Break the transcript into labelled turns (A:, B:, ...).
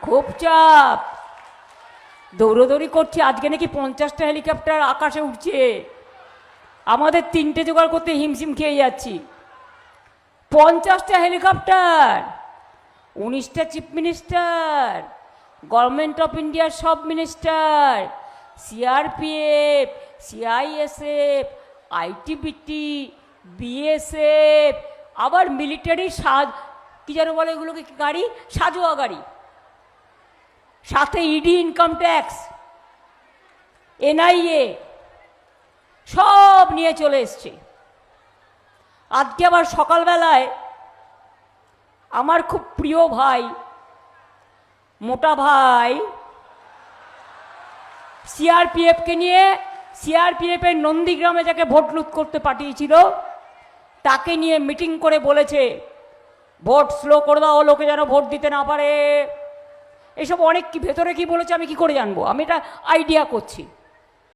A: খুব চাপ, দৌড়োদৌড়ি করছে। আজকে নাকি 50টা হেলিকপ্টার আকাশে উঠছে, আমাদের 3টে জোগাড় করতে হিমশিম খেয়ে যাচ্ছি। 50টা হেলিকপ্টার, 19টা চিফ মিনিস্টার, গভর্নমেন্ট অফ ইন্ডিয়ার সব minister, CRPF, CISF, ITBP, BSF, আবার মিলিটারি কি যেন বলে এগুলোকে, গাড়ি, সাজোয়া গাড়ি, সাথে ইডি, ইনকাম ট্যাক্স, এনআইএ, সব নিয়ে চলে এসছে। আজকে আবার সকালবেলায় আমার খুব প্রিয় ভাই, মোটা ভাই, সিআরপিএফকে নিয়ে, সিআরপিএফের নন্দীগ্রামে যাকে ভোট লুট করতে পাঠিয়েছিল তাকে নিয়ে মিটিং করে বলেছে ভোট স্লো করে দাও, লোকে যেন ভোট দিতে না পারে। এসব অনেক কি ভেতরে কি বলেছে আমি কি করে জানবো, আমি এটা আইডিয়া করছি।